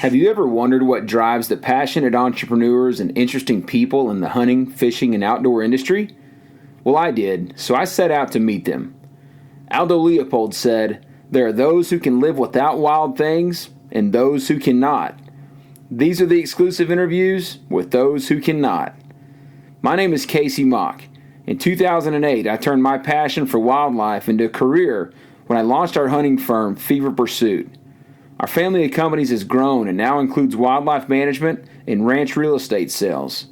Have you ever wondered what drives the passionate entrepreneurs and interesting people in the hunting, fishing, and outdoor industry? Well, I did, so I set out to meet them. Aldo Leopold said, "There are those who can live without wild things and those who cannot. These are the exclusive interviews with those who cannot." My name is Kasey Mock. In 2008, I turned my passion for wildlife into a career when I launched our hunting firm, Fever Pursuit. Our family of companies has grown and now includes wildlife management and ranch real estate sales.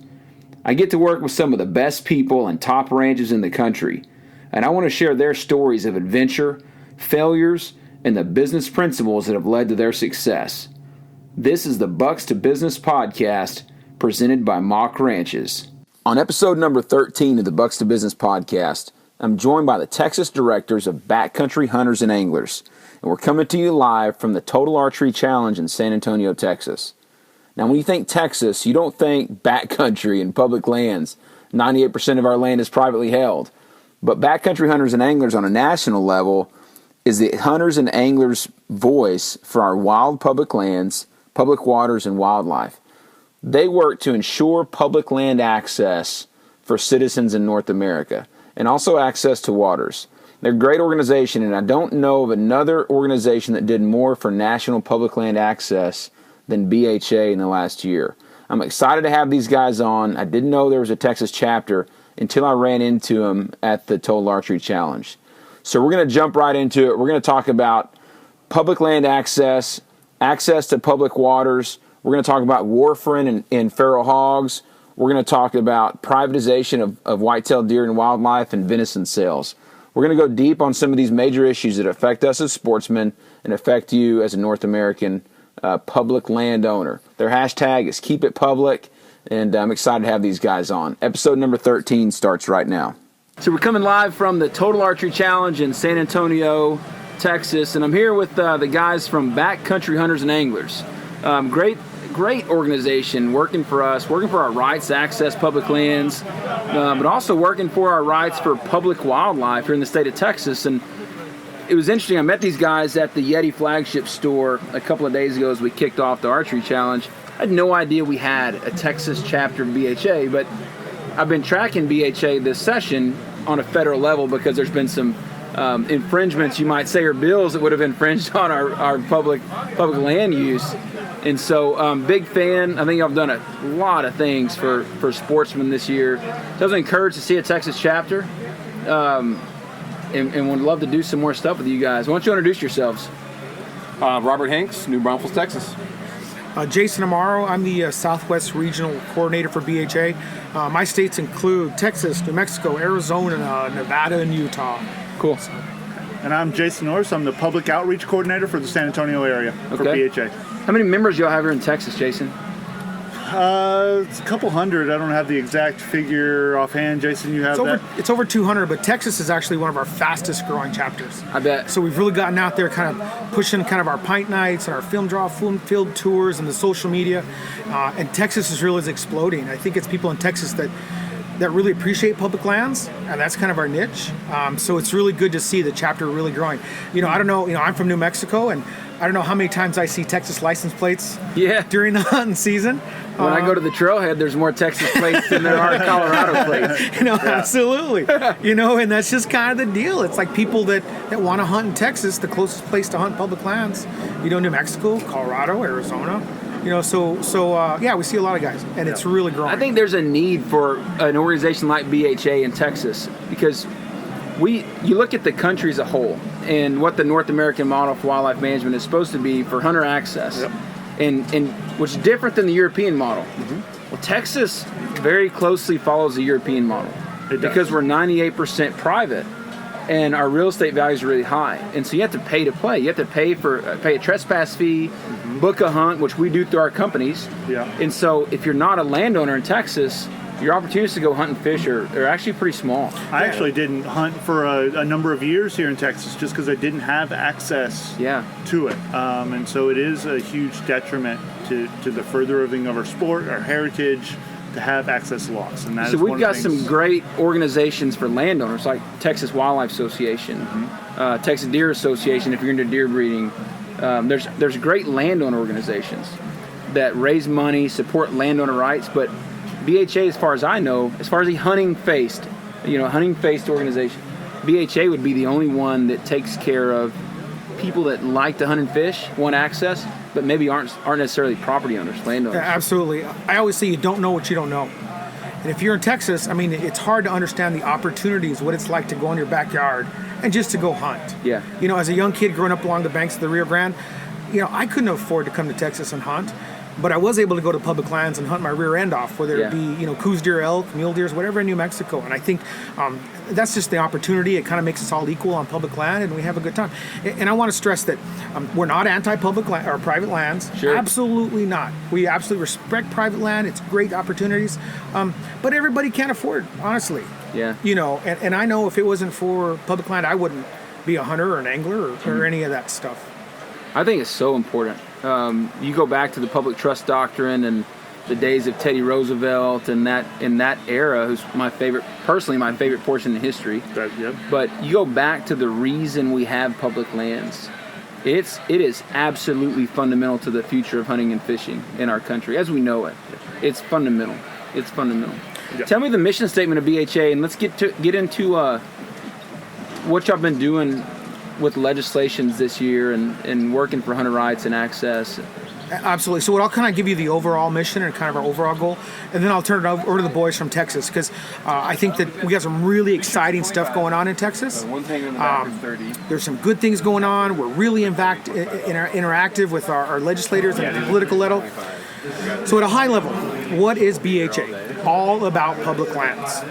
I get to work with some of the best people and top ranches in the country, and I want to share their stories of adventure, failures, and the business principles that have led to their success. This is the Bucks to Business podcast presented by Mock Ranches. On episode number 13 of the Bucks to Business podcast, I'm joined by the Texas directors of Backcountry Hunters and Anglers, and we're coming to you live from the Total Archery Challenge in San Antonio, Texas. Now, when you think Texas, you don't think backcountry and public lands. 98% of our land is privately held. But Backcountry Hunters and Anglers on a national level is the hunters and anglers' voice for our wild public lands, public waters, and wildlife. They work to ensure public land access for citizens in North America and also access to waters. They're a great organization, and I don't know of another organization that did more for national public land access than BHA in the last year. I'm excited to have these guys on. I didn't know there was a Texas chapter until I ran into them at the Total Archery Challenge. So we're going to jump right into it. We're going to talk about public land access, access to public waters. We're going to talk about warfarin and feral hogs. We're going to talk about privatization of white-tailed deer and wildlife and venison sales. We're going to go deep on some of these major issues that affect us as sportsmen and affect you as a North American public landowner. Their hashtag is Keep It Public, and I'm excited to have these guys on. Episode number 13 starts right now. So we're coming live from the Total Archery Challenge in San Antonio, Texas, and I'm here with the guys from Backcountry Hunters and Anglers. Great organization working for us, working for our rights to access public lands, but also working for our rights for public wildlife here in the state of Texas. And it was interesting, I met these guys at the Yeti flagship store a couple of days ago as we kicked off the archery challenge. I had no idea we had a Texas chapter of BHA, but I've been tracking BHA this session on a federal level because there's been some infringements, you might say, or bills that would have infringed on our public land use. And so, big fan. I think I've done a lot of things for sportsmen this year. So I was encouraged to see a Texas chapter, and would love to do some more stuff with you guys. Why don't you introduce yourselves? Robert Hanks, New Braunfels, Texas. Jason Amaro. I'm the Southwest Regional Coordinator for BHA. My states include Texas, New Mexico, Arizona, Nevada, and Utah. Cool. And I'm Jason Norris. I'm the Public Outreach Coordinator for the San Antonio area for BHA. How many members do y'all have here in Texas, Jason? It's a couple hundred. I don't have the exact figure offhand. Jason, you have that? It's over 200, but Texas is actually one of our fastest growing chapters. I bet. So we've really gotten out there kind of pushing kind of our pint nights and our film draw field tours and the social media. And Texas is really exploding. I think it's people in Texas that really appreciate public lands, and that's kind of our niche. So it's really good to see the chapter really growing. I don't know, I'm from New Mexico, and I don't know how many times I see Texas license plates during the hunting season. When I go to the trailhead, there's more Texas plates than there are Colorado plates. Absolutely. And that's just kind of the deal. It's like people that want to hunt in Texas, the closest place to hunt public lands, New Mexico, Colorado, Arizona. So we see a lot of guys, and it's really growing. I think there's a need for an organization like BHA in Texas because you look at the country as a whole and what the North American model for wildlife management is supposed to be for hunter access, and which is different than the European model. Mm-hmm. Well, Texas very closely follows the European model because we're 98% private. And our real estate values are really high. And so you have to pay to play. You have to pay a trespass fee, book a hunt, which we do through our companies. Yeah. And so if you're not a landowner in Texas, your opportunities to go hunt and fish are actually pretty small. I actually didn't hunt for a number of years here in Texas just because I didn't have access to it. And so it is a huge detriment to the furthering of our sport, our heritage, to have access laws. And so we've got some great organizations for landowners like Texas Wildlife Association, Texas Deer Association if you're into deer breeding. There's great landowner organizations. that raise money, support landowner rights, but BHA, as far as I know, as far as a hunting-faced organization, BHA would be the only one that takes care of people that like to hunt and fish, want access, but maybe aren't necessarily property owners, landowners. Yeah, absolutely. I always say you don't know what you don't know. And if you're in Texas, I mean, it's hard to understand the opportunities, what it's like to go in your backyard and just to go hunt. Yeah. You know, as a young kid growing up along the banks of the Rio Grande, you know, I couldn't afford to come to Texas and hunt, but I was able to go to public lands and hunt my rear end off, whether it be, you know, Coues deer, elk, mule deers, whatever in New Mexico. And I think that's just the opportunity. It kind of makes us all equal on public land, and we have a good time. And I want to stress that we're not anti-public land or private lands. Sure. Absolutely not. We absolutely respect private land. It's great opportunities, but everybody can't afford it, honestly. Yeah. You know, and I know if it wasn't for public land, I wouldn't be a hunter or an angler or any of that stuff. I think it's so important. You go back to the public trust doctrine and the days of Teddy Roosevelt and in that era, who's my favorite portion in history. But you go back to the reason we have public lands. It is absolutely fundamental to the future of hunting and fishing in our country as we know it. It's fundamental. It's fundamental. Yeah. Tell me the mission statement of BHA, and let's get into what y'all been doing with legislations this year and working for hunter rights and access. Absolutely. So I'll kind of give you the overall mission and kind of our overall goal, and then I'll turn it over to the boys from Texas, because I think that we got some really exciting stuff going on in Texas. One thing in the back is 30. There's some good things going on. We're really interactive with our legislators and the political level. So at a high level, what is BHA? All about public lands.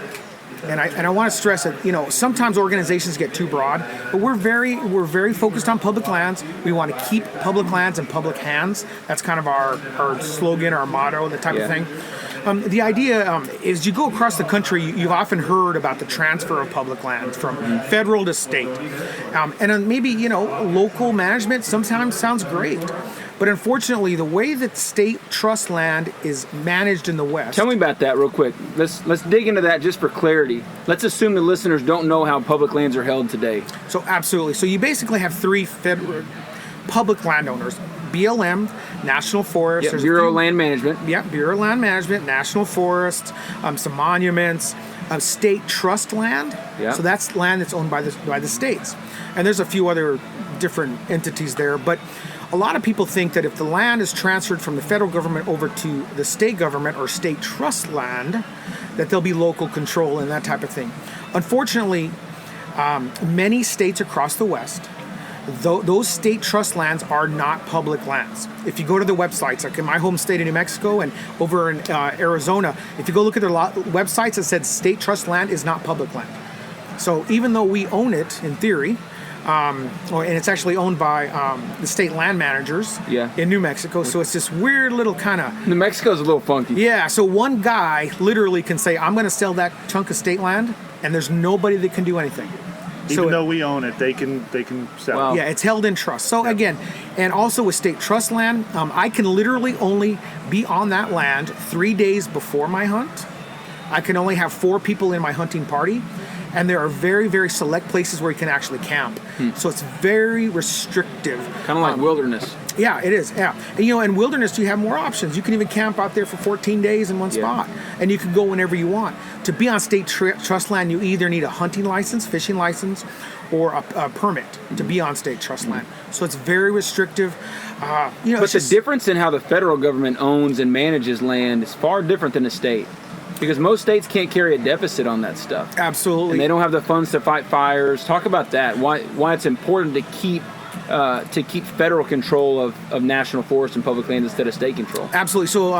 And I want to stress that, you know, sometimes organizations get too broad, but we're very focused on public lands. We want to keep public lands in public hands. That's kind of our slogan, our motto, the type of thing. The idea is you go across the country, you've often heard about the transfer of public lands from federal to state. And then maybe, you know, local management sometimes sounds great. But unfortunately, the way that state trust land is managed in the West. Tell me about that real quick. Let's dig into that just for clarity. Let's assume the listeners don't know how public lands are held today. So absolutely. So you basically have three federal public landowners: BLM, National Forest, Bureau of Land Management. Yeah, Bureau of Land Management, National Forest, some monuments, state trust land. Yeah. So that's land that's owned by the states, and there's a few other different entities there, but. A lot of people think that if the land is transferred from the federal government over to the state government or state trust land, that there'll be local control and that type of thing. Unfortunately, many states across the West, those state trust lands are not public lands. If you go to the websites, like in my home state of New Mexico and over in Arizona, if you go look at their websites, it said state trust land is not public land. So even though we own it in theory, and it's actually owned by the state land managers in New Mexico. So it's this weird little kind of... New Mexico's a little funky. Yeah, so one guy literally can say, I'm going to sell that chunk of state land, and there's nobody that can do anything. Even though we own it, they can sell. Wow. Yeah, it's held in trust. So again, and also with state trust land, I can literally only be on that land 3 days before my hunt. I can only have 4 people in my hunting party. And there are very, very select places where you can actually camp. So it's very restrictive. Kind of like wilderness. Yeah, it is. Yeah. And, you know, in wilderness, you have more options. You can even camp out there for 14 days in one spot. And you can go whenever you want. To be on state trust land, you either need a hunting license, fishing license, or a permit to be on state trust land. So it's very restrictive. You know, but the difference in how the federal government owns and manages land is far different than the state. Because most states can't carry a deficit on that stuff. Absolutely. And they don't have the funds to fight fires. Talk about that. Why it's important to keep federal control of national forests and public lands instead of state control. Absolutely. So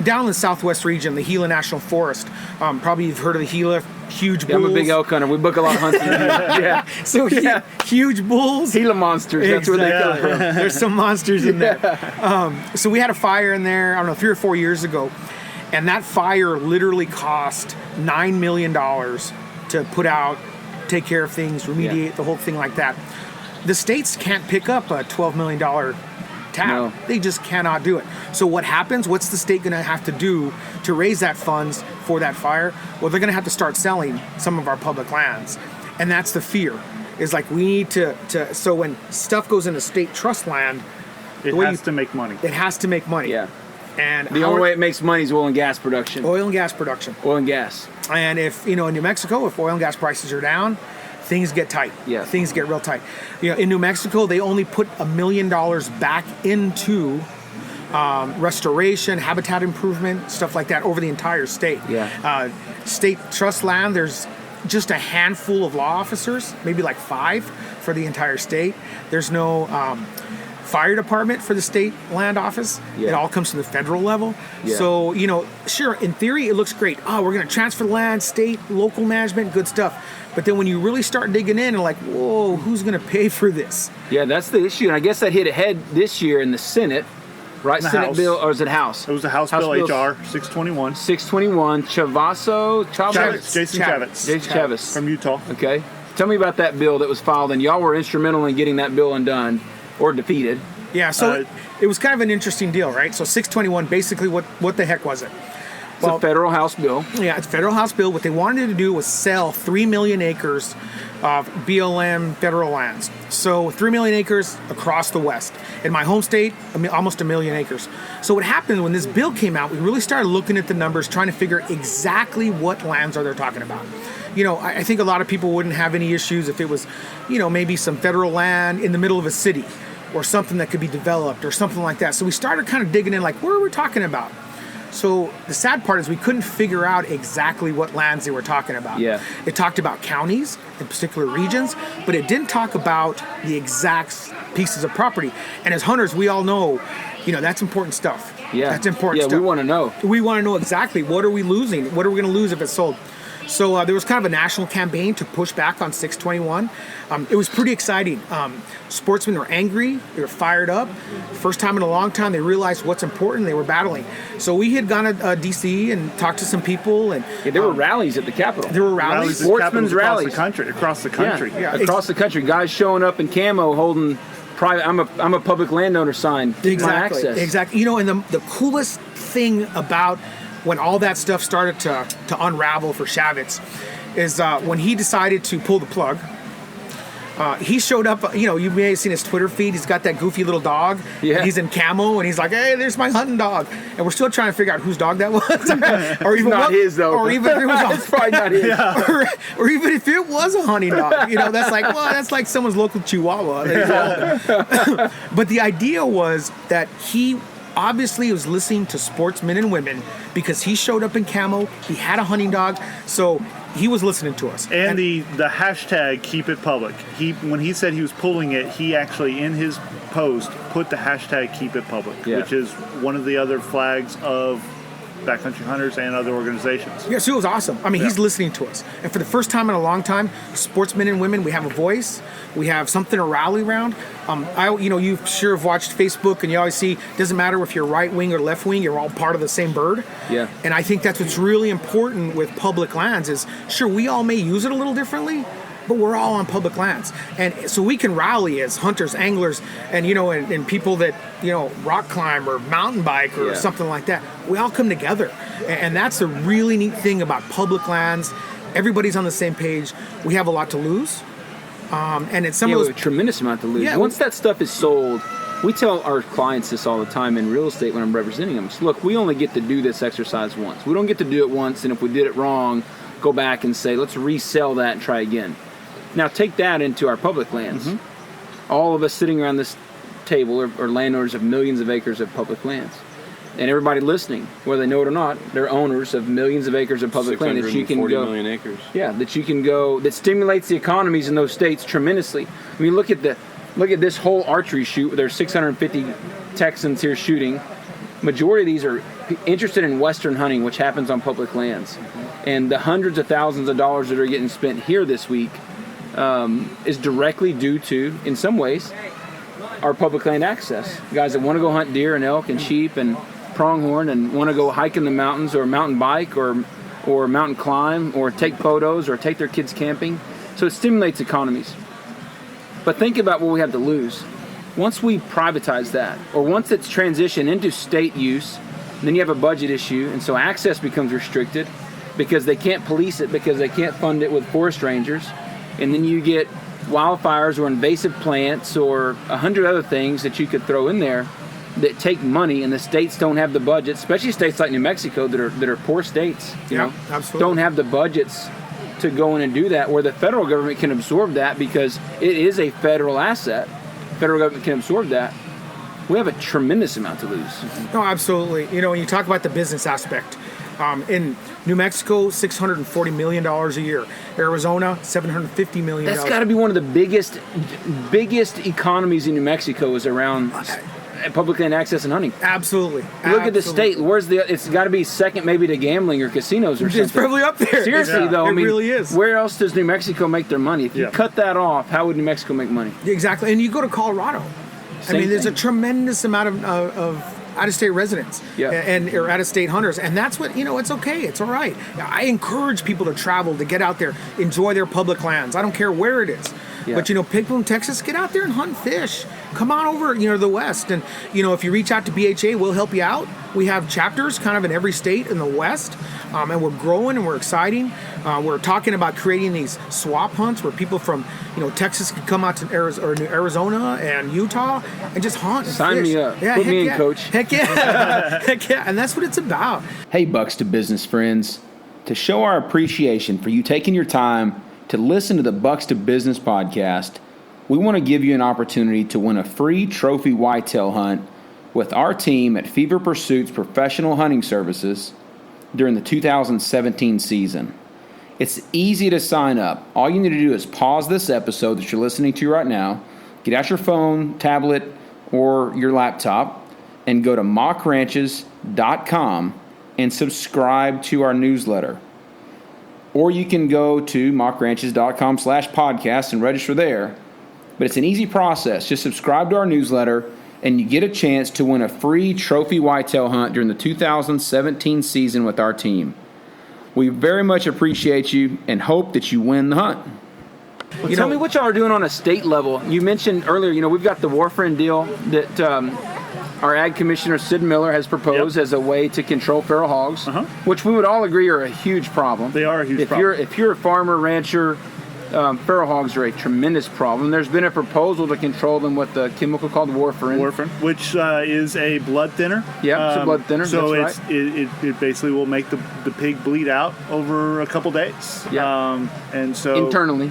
down in the southwest region, the Gila National Forest, probably you've heard of the Gila, huge bulls. I'm a big elk hunter. We book a lot of hunts. So huge bulls. Gila monsters. That's where they come from. There's some monsters in there. So we had a fire in there, I don't know, 3 or 4 years ago. And that fire literally cost $9 million to put out, take care of things, remediate, the whole thing like that. The states can't pick up a $12 million tab. No. They just cannot do it. So what happens? What's the state going to have to do to raise that funds for that fire? Well, they're going to have to start selling some of our public lands. And that's the fear. Is like we need to so when stuff goes into state trust land, it has to make money. It has to make money. Yeah. And The only way it makes money is oil and gas production. Oil and gas production. Oil and gas. And if, in New Mexico, if oil and gas prices are down, things get tight. Yeah. Things get real tight. In New Mexico, they only put $1 million back into restoration, habitat improvement, stuff like that over the entire state. Yeah. State trust land, there's just a handful of law officers, maybe like 5 for the entire state. There's no fire department for the state land office. Yeah. It all comes from the federal level. Yeah. So, sure, in theory, it looks great. Oh, we're going to transfer the land, state, local management, good stuff. But then when you really start digging in and like, whoa, who's going to pay for this? Yeah, that's the issue. And I guess that hit ahead this year in the Senate, right? The Senate House. bill, or is it House? It was the House Bill HR 621. 621. Jason Chavez from from Utah. Okay. Tell me about that bill that was filed, and y'all were instrumental in getting that bill undone or defeated. Yeah, so it was kind of an interesting deal, right? So 621, basically what the heck was it? It's a federal House bill. Yeah, it's a federal House bill. What they wanted to do was sell 3 million acres of BLM federal lands. So 3 million acres across the West. In my home state, almost 1 million acres. So what happened when this bill came out, we really started looking at the numbers, trying to figure exactly what lands are they talking about. I think a lot of people wouldn't have any issues if it was, maybe some federal land in the middle of a city or something that could be developed or something like that. So we started kind of digging in, like, what are we talking about? So the sad part is we couldn't figure out exactly what lands they were talking about. Yeah. It talked about counties in particular regions, but it didn't talk about the exact pieces of property. And as hunters, we all know, that's important stuff. Yeah. That's important stuff. Yeah, we want to know. We want to know exactly what are we losing? What are we going to lose if it's sold? So there was kind of a national campaign to push back on 621. It was pretty exciting. Sportsmen were angry. They were fired up. First time in a long time, they realized what's important. They were battling. So we had gone to D.C. and talked to some people. And there were rallies at the Capitol. There were rallies. Sportsmen's rallies. Across the country. Yeah, across the country. Guys showing up in camo holding private, I'm a public landowner sign. Exactly. My access. Exactly. And the coolest thing about when all that stuff started to unravel for Chavez is when he decided to pull the plug. He showed up, you may have seen his Twitter feed. He's got that goofy little dog. Yeah. He's in camo, and he's like, hey, there's my hunting dog. And we're still trying to figure out whose dog that was. Or even not his, though. Or even if it was it's probably not his. Yeah. Or even if it was a hunting dog. That's like someone's local Chihuahua. But the idea was that he obviously was listening to sportsmen and women because he showed up in camo. He had a hunting dog. So he was listening to us. And the hashtag keep it public. When he said he was pulling it, he actually in his post put the hashtag keep it public, which is one of the other flags of backcountry hunters and other organizations. Yeah, so it was awesome. I mean, he's listening to us. And for the first time in a long time, sportsmen and women, we have a voice. We have something to rally around. You sure have watched Facebook, and you always see, doesn't matter if you're right wing or left wing, you're all part of the same bird. Yeah. And I think that's what's really important with public lands is, sure, we all may use it a little differently, but we're all on public lands. And so we can rally as hunters, anglers, and and people that, rock climb or mountain bike or something like that. We all come together. And that's the really neat thing about public lands. Everybody's on the same page. We have a lot to lose. And it's some of those... a tremendous amount to lose. Yeah, Once that stuff is sold, we tell our clients this all the time in real estate when I'm representing them. So look, we only get to do this exercise once. We don't get to do it once, and if we did it wrong, go back and say, let's resell that and try again. Now take that into our public lands. Mm-hmm. All of us sitting around this table are landowners of millions of acres of public lands. And everybody listening, whether they know it or not, they're owners of millions of acres of public land that you can go. million acres. Yeah, that you can go. That stimulates the economies in those states tremendously. I mean, look at this whole archery shoot. There's 650 Texans here shooting. Majority of these are interested in Western hunting, which happens on public lands, and the hundreds of thousands of dollars that are getting spent here this week is directly due to, in some ways, our public land access. Guys that want to go hunt deer and elk and sheep and pronghorn and want to go hike in the mountains or mountain bike or mountain climb or take photos or take their kids camping. So it stimulates economies. But think about what we have to lose. Once we privatize that, or once it's transitioned into state use, then you have a budget issue, and so access becomes restricted because they can't police it, because they can't fund it with forest rangers, and then you get wildfires or invasive plants or 100 other things that you could throw in there that take money, and the states don't have the budget, especially states like New Mexico that are poor states, you know, absolutely. don't have the budgets to go in and do that, where the federal government can absorb that because it is a federal asset. Federal government can absorb that. We have a tremendous amount to lose. No, absolutely. You know, when you talk about the business aspect, in New Mexico, $640 million a year. Arizona, $750 million. That's got to be one of the biggest economies in New Mexico is around public land access and hunting. Absolutely. Look at the state. It's got to be second maybe to gambling or casinos or something. It's probably up there. Seriously, though. I mean, really is. Where else does New Mexico make their money? If you cut that off, how would New Mexico make money? Exactly. And you go to Colorado. Same there's thing. a tremendous amount of out-of-state residents or out-of-state hunters, and that's what, it's okay, it's all right. I encourage people to travel, to get out there, enjoy their public lands. I don't care where it is. But, people in Texas, get out there and hunt and fish. Come on over, to the West. And, if you reach out to BHA, we'll help you out. We have chapters kind of in every state in the West, and we're growing and we're exciting. We're talking about creating these swap hunts where people from, Texas could come out to Arizona and Utah and just hunt and Sign fish. me up. Put me in, coach. Heck yeah. Heck yeah. And that's what it's about. Hey, Bucks to Business friends. To show our appreciation for you taking your time to listen to the Bucks to Business podcast, we want to give you an opportunity to win a free trophy whitetail hunt with our team at Fever Pursuits Professional Hunting Services during the 2017 season. It's easy to sign up. All you need to do is pause this episode that you're listening to right now, get out your phone, tablet, or your laptop, and go to mockranches.com and subscribe to our newsletter. Or you can go to mockranches.com/podcast and register there. But it's an easy process. Just subscribe to our newsletter, and you get a chance to win a free trophy whitetail hunt during the 2017 season with our team. We very much appreciate you and hope that you win the hunt. Well, tell me what y'all are doing on a state level. You mentioned earlier, we've got the warfarin deal that our Ag Commissioner Sid Miller has proposed as a way to control feral hogs, which we would all agree are a huge problem. They are a huge problem. If you're a farmer, rancher, feral hogs are a tremendous problem. There's been a proposal to control them with a chemical called warfarin. Which is a blood thinner. Yeah, it's a blood thinner. So that's right. it basically will make the pig bleed out over a couple days. Yeah. And so internally.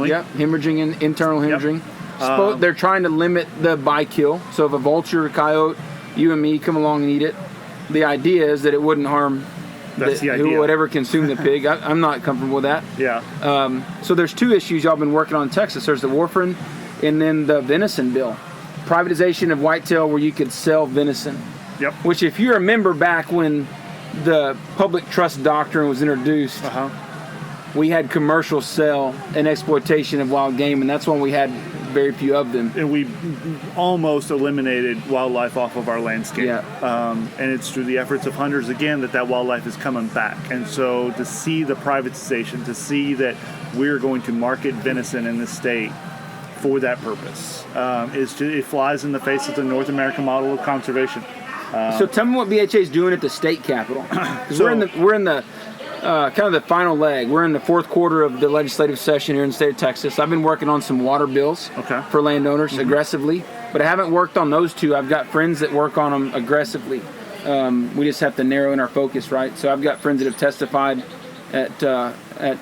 Yeah, hemorrhaging and internal hemorrhaging. They're trying to limit the by-kill. So if a vulture or coyote, you and me, come along and eat it, the idea is that it wouldn't harm whoever consumed the pig. I'm not comfortable with that. Yeah. So there's two issues y'all been working on in Texas. There's the warfarin and then the venison bill. Privatization of whitetail where you could sell venison. Yep. Which if you remember back when the public trust doctrine was introduced, we had commercial sale and exploitation of wild game, and that's when we had very few of them. And we almost eliminated wildlife off of our landscape. Yeah. And it's through the efforts of hunters, again, that wildlife is coming back. And so to see the privatization, to see that we're going to market venison in this state for that purpose, it flies in the face of the North American model of conservation. So tell me what BHA is doing at the state capitol. We're in the kind of the final leg. We're in the fourth quarter of the legislative session here in the state of Texas. I've been working on some water bills for landowners aggressively, but I haven't worked on those two. I've got friends that work on them aggressively. We just have to narrow in our focus, right? So I've got friends that have testified at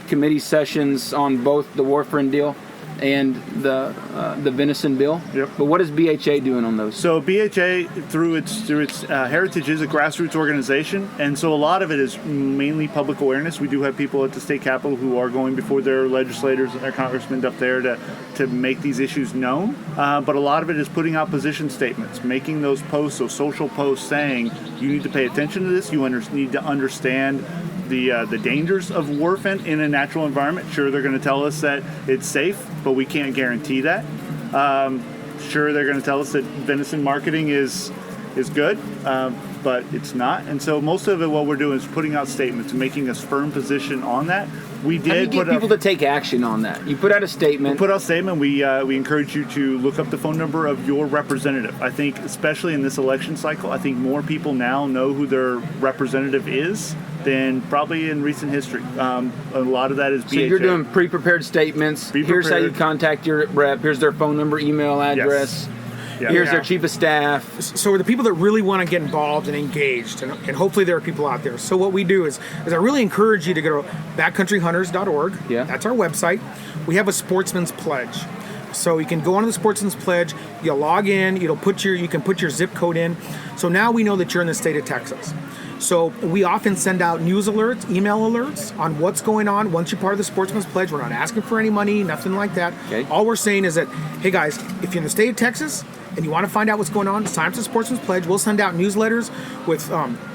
committee sessions on both the warfarin deal and the venison bill. Yep. But what is BHA doing on those? So BHA, through its heritage, is a grassroots organization, and so a lot of it is mainly public awareness. We do have people at the state capitol who are going before their legislators and their congressmen up there to make these issues known. But a lot of it is putting out position statements, making those posts, those social posts, saying you need to pay attention to this. You need to understand the dangers of warfarin in a natural environment. Sure, they're going to tell us that it's safe, but we can't guarantee that. Sure, they're going to tell us that venison marketing is good, but it's not. And so most of it, what we're doing is putting out statements, making a firm position on that. We did. How do you get people to take action on that? You put out a statement. We put out a statement. We encourage you to look up the phone number of your representative. I think, especially in this election cycle, I think more people now know who their representative is than probably in recent history. A lot of that is BHA. So you're doing pre-prepared statements. Here's how you contact your rep. Here's their phone number, email address. Yes. Here's their chief of staff. So the people that really want to get involved and engaged, and hopefully there are people out there. So what we do is I really encourage you to go to backcountryhunters.org. Yeah. That's our website. We have a sportsman's pledge. So you can go onto the Sportsman's Pledge, you'll log in, you can put your zip code in. So now we know that you're in the state of Texas. So we often send out news alerts, email alerts on what's going on once you're part of the Sportsman's Pledge. We're not asking for any money, nothing like that. Okay. All we're saying is that, hey guys, if you're in the state of Texas and you want to find out what's going on, sign up to the Sportsman's Pledge. We'll send out newsletters with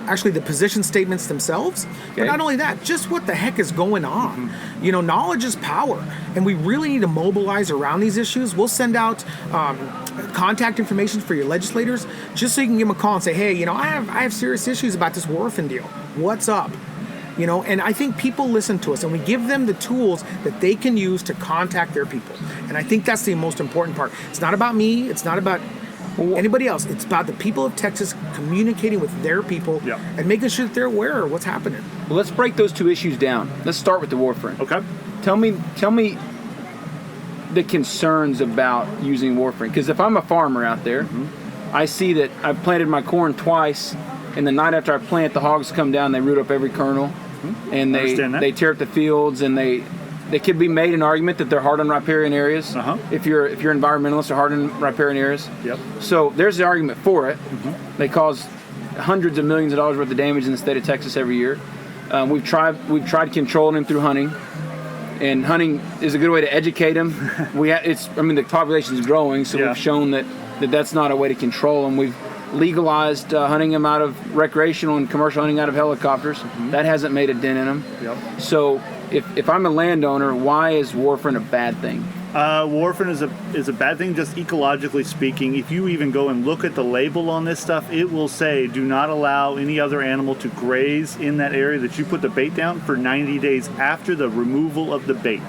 actually the position statements themselves. Okay. But not only that, just what the heck is going on. Mm-hmm. Knowledge is power. And we really need to mobilize around these issues. We'll send out contact information for your legislators just so you can give them a call and say, hey, I have serious issues about this Warfin deal. What's up? And I think people listen to us and we give them the tools that they can use to contact their people. And I think that's the most important part. It's not about me. It's not about anybody else. It's about the people of Texas communicating with their people and making sure that they're aware of what's happening. Well, let's break those two issues down. Let's start with the Warfin. Okay. Tell me the concerns about using Warfin. Because if I'm a farmer out there, I see that I've planted my corn twice, and the night after I plant, the hogs come down, they root up every kernel, and they tear up the fields, and they could be made an argument that they're hard on riparian areas. If you're environmentalists, they're hard on riparian areas. Yep. So there's the argument for it. They cause hundreds of millions of dollars worth of damage in the state of Texas every year. We've tried controlling them through hunting. And hunting is a good way to educate them. The population is growing, so we've shown that that's not a way to control them. We've legalized hunting them out of recreational and commercial hunting out of helicopters. That hasn't made a dent in them. Yep. So if I'm a landowner, why is Warfin a bad thing? Warfin is a bad thing, just ecologically speaking. If you even go and look at the label on this stuff, it will say, do not allow any other animal to graze in that area that you put the bait down for 90 days after the removal of the bait.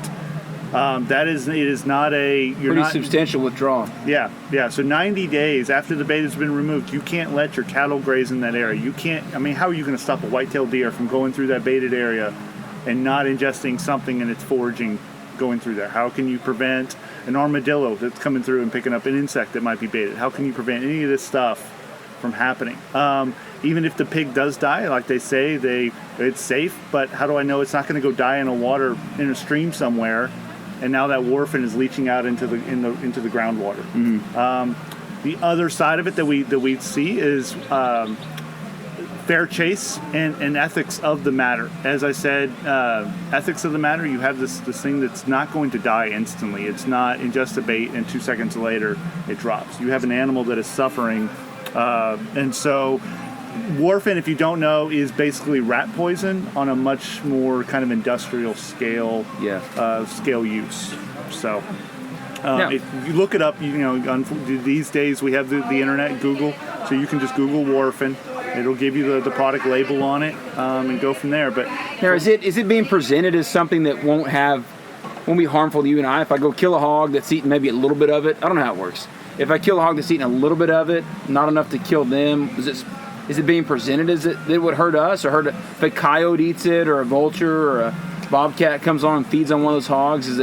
It is not a... Pretty substantial withdrawal. Yeah. So 90 days after the bait has been removed, you can't let your cattle graze in that area. You can't... how are you going to stop a white-tailed deer from going through that baited area and not ingesting something in its foraging going through there? How can you prevent an armadillo that's coming through and picking up an insect that might be baited? How can you prevent any of this stuff from happening? Even if the pig does die, like they say, it's safe, but how do I know it's not going to go die in a stream somewhere, and now that Warfin is leaching out into the groundwater? The other side of it that we see is fair chase and ethics of the matter. As I said, ethics of the matter, you have this thing that's not going to die instantly. It's not ingest a bait and 2 seconds later it drops. You have an animal that is suffering. And so Warfin, if you don't know, is basically rat poison on a much more kind of industrial scale use. So if you look it up, these days we have the internet, Google, so you can just Google Warfin. It'll give you the product label on it and go from there. But now, is it being presented as something that won't be harmful to you and I? If I go kill a hog that's eating maybe a little bit of it, I don't know how it works. If I kill a hog that's eating a little bit of it, not enough to kill them, is it being presented as it would hurt us, or if a coyote eats it, or a vulture or a bobcat comes on and feeds on one of those hogs? Is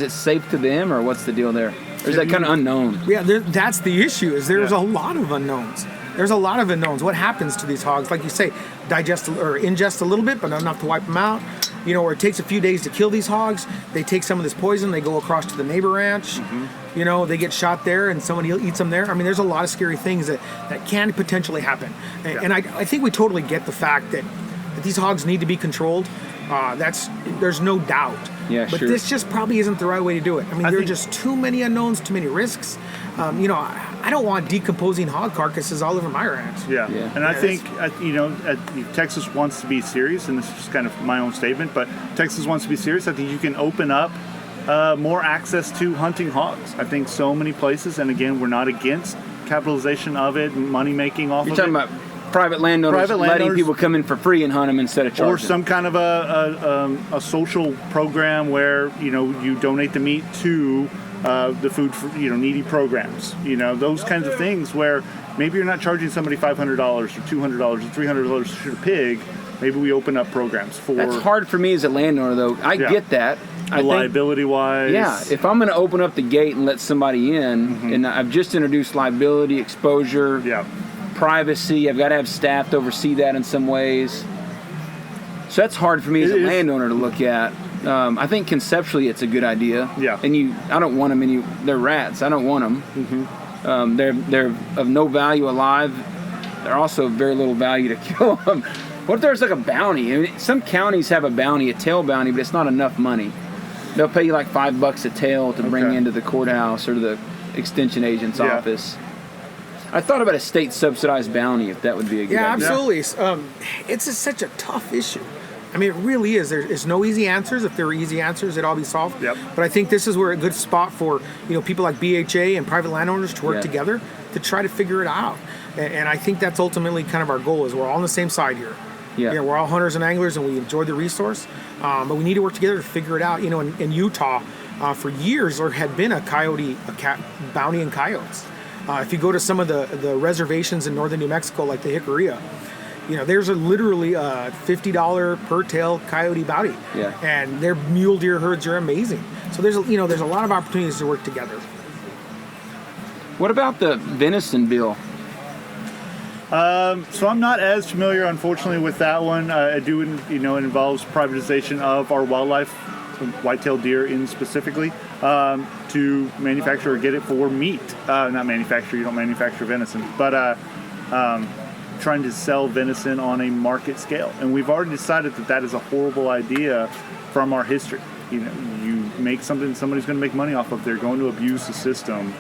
it safe to them, or what's the deal there? Or is that kind of unknown? Yeah, that's the issue. There's a lot of unknowns. There's a lot of unknowns. What happens to these hogs? Like you say, ingest a little bit, but not enough to wipe them out. Or it takes a few days to kill these hogs. They take some of this poison. They go across to the neighbor ranch. They get shot there, and somebody eats them there. There's a lot of scary things that can potentially happen. And I think we totally get the fact that these hogs need to be controlled. There's no doubt. Yeah, but this just probably isn't the right way to do it. There are just too many unknowns, too many risks. I don't want decomposing hog carcasses all over my ranch. Yeah. And I think, Texas wants to be serious, and this is kind of my own statement, but Texas wants to be serious. I think you can open up more access to hunting hogs. I think so many places, and again, we're not against capitalization of it, money making off of it. You're talking about private landowners letting people come in for free and hunt them instead of charging. Or some kind of a social program where, you donate the meat to the food for, needy programs. Those kinds of things where maybe you're not charging somebody $500 or $200 or $300 to shoot a pig. Maybe we open up programs for... That's hard for me as a landowner, though. I get that. liability-wise. Yeah, if I'm going to open up the gate and let somebody in, and I've just introduced liability, exposure, privacy, I've got to have staff to oversee that in some ways. So that's hard for me as a landowner to look at. I think conceptually it's a good idea. Yeah. And I don't want them they're rats. I don't want them. They're of no value alive. They're also of very little value to kill them. What if there's like a bounty? I mean, some counties have a bounty, a tail bounty, but it's not enough money. They'll pay you like $5 a tail to bring you into the courthouse or the extension agent's office. I thought about a state subsidized bounty if that would be a good idea. Absolutely. It's such a tough issue. I mean, it really is. There's no easy answers. If there were easy answers, it'd all be solved. Yep. But I think this is where a good spot for people like BHA and private landowners to work together to try to figure it out. And I think that's ultimately kind of our goal. Is we're all on the same side here. Yeah. We're all hunters and anglers, and we enjoy the resource. But we need to work together to figure it out. In Utah, for years there had been a bounty on coyotes. If you go to some of the reservations in northern New Mexico, like the Jicarilla, there's literally a $50 per tail coyote bounty. Yeah. And their mule deer herds are amazing. So there's a lot of opportunities to work together. What about the venison bill? So I'm not as familiar, unfortunately, with that one. I do, it involves privatization of our wildlife, white-tailed deer in specifically, to manufacture or get it for meat. Not manufacture, you don't manufacture venison, but trying to sell venison on a market scale. And we've already decided that is a horrible idea from our history. You make something somebody's going to make money off of. They're going to abuse the system.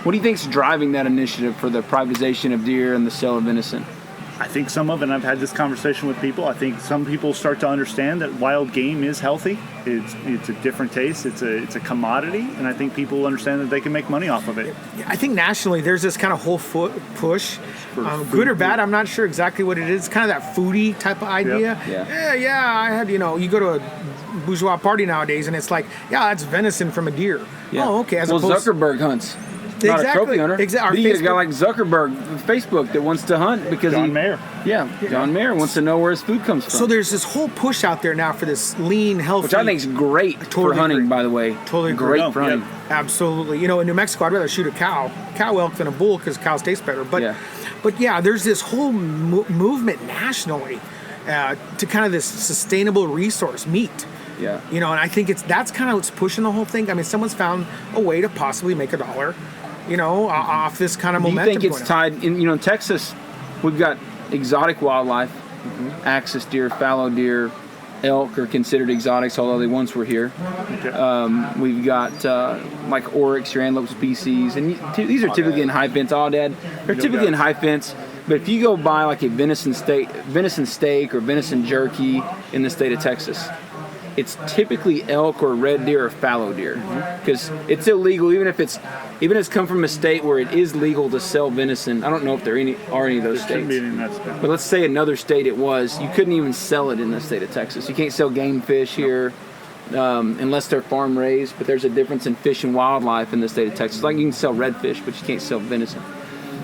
What do you think's driving that initiative for the privatization of deer and the sale of venison? I think some of it, and I've had this conversation with people, I think some people start to understand that wild game is healthy. It's a different taste. It's a commodity, and I think people understand that they can make money off of it. I think nationally there's this kind of whole push, good or bad. I'm not sure exactly what it is. It's kind of that foodie type of idea. Yep. I had, you go to a bourgeois party nowadays, and it's like, that's venison from a deer. Yeah. Oh, okay. Zuckerberg hunts. Not a trophy hunter. Exactly. You got a guy like Zuckerberg, Facebook, that wants to hunt because John Mayer. John Mayer wants to know where his food comes from. So there's this whole push out there now for this lean, healthy. Which I think is great for hunting, by the way. Totally great for hunting. Absolutely. In New Mexico, I'd rather shoot a cow elk than a bull because cows taste better. But there's this whole movement nationally to kind of this sustainable resource, meat. Yeah. And I think that's kind of what's pushing the whole thing. I mean, someone's found a way to possibly make $1, off this kind of momentum. Do you think it's tied in Texas, we've got exotic wildlife, axis deer, fallow deer, elk are considered exotics, although they once were here. Okay. We've got like oryx, your antelope species, and these are typically in high fence. They're typically in high fence. But if you go buy like a venison steak or venison jerky in the state of Texas, it's typically elk or red deer or fallow deer because it's illegal. Even if it's come from a state where it is legal to sell venison. I don't know if there are any of those states. But let's say another state it was. You couldn't even sell it in the state of Texas. You can't sell game fish here unless they're farm raised. But there's a difference in fish and wildlife in the state of Texas. Like you can sell redfish, but you can't sell venison.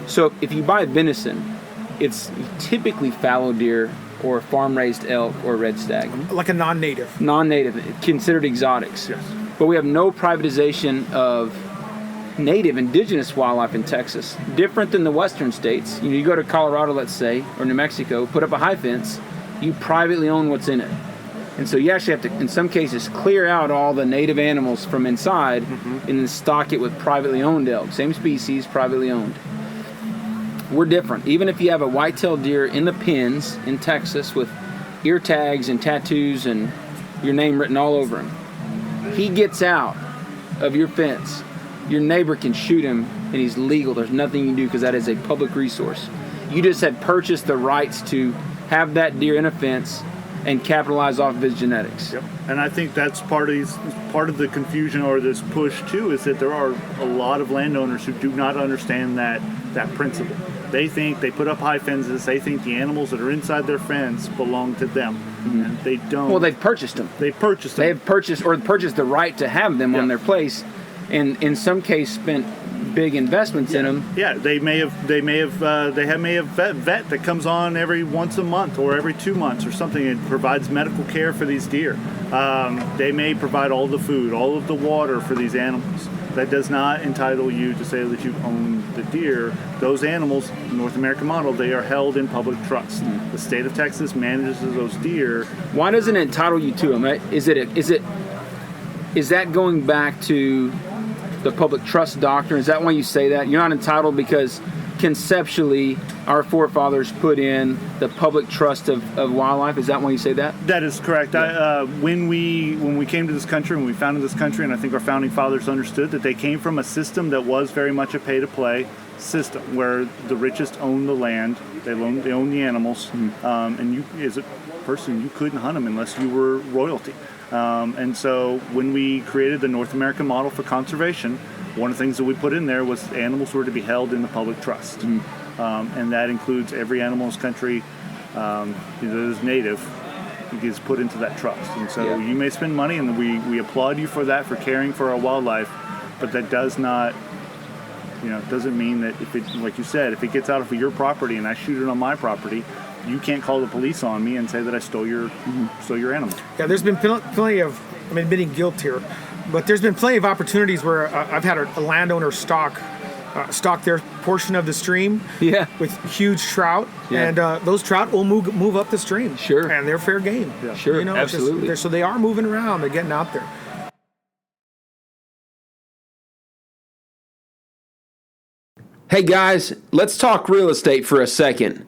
So if you buy venison, it's typically fallow deer or farm-raised elk or red stag. Like a non-native. Non-native, considered exotics. Yes. But we have no privatization of native indigenous wildlife in Texas. Different than the western states. You go to Colorado, let's say, or New Mexico, put up a high fence, you privately own what's in it. And so you actually have to, in some cases, clear out all the native animals from inside and then stock it with privately owned elk. Same species, privately owned. We're different. Even if you have a white-tailed deer in the pens in Texas with ear tags and tattoos and your name written all over him, he gets out of your fence. Your neighbor can shoot him, and he's legal. There's nothing you can do because that is a public resource. You just have purchased the rights to have that deer in a fence and capitalize off of his genetics. Yep. And I think that's part of the confusion or this push too, is that there are a lot of landowners who do not understand that principle. They think they put up high fences. They think the animals that are inside their fence belong to them. And they don't. Well, they've purchased them. They have purchased the right to have them on their place, and in some case spent big investments in them. Yeah, they may have vet that comes on every once a month or every 2 months or something and provides medical care for these deer. They may provide all the food, all of the water for these animals. That does not entitle you to say that you own the deer. Those animals, North American model, they are held in public trust. The state of Texas manages those deer. Why doesn't it entitle you to them? Is that going back to the public trust doctrine? Is that why you say that? You're not entitled because conceptually our forefathers put in the public trust of wildlife. Is that why you say that? That is correct. Yeah. When we came to this country, when we founded this country, and I think our founding fathers understood that they came from a system that was very much a pay-to-play system, where the richest own the land, they own the animals, and you, as a person, you couldn't hunt them unless you were royalty. And so when we created the North American model for conservation, one of the things that we put in there was animals were to be held in the public trust. And that includes every animal in this country that is native gets put into that trust. And so you may spend money, and we applaud you for that, for caring for our wildlife, but that does not, doesn't mean that if it, like you said, if it gets out of your property and I shoot it on my property, you can't call the police on me and say that I stole your animal. Yeah, there's been plenty of, I'm admitting guilt here, but there's been plenty of opportunities where I've had a landowner stock their portion of the stream with huge trout, and those trout will move up the stream. Sure. And they're fair game. Yeah. Sure, absolutely. So they are moving around, they're getting out there. Hey guys, let's talk real estate for a second.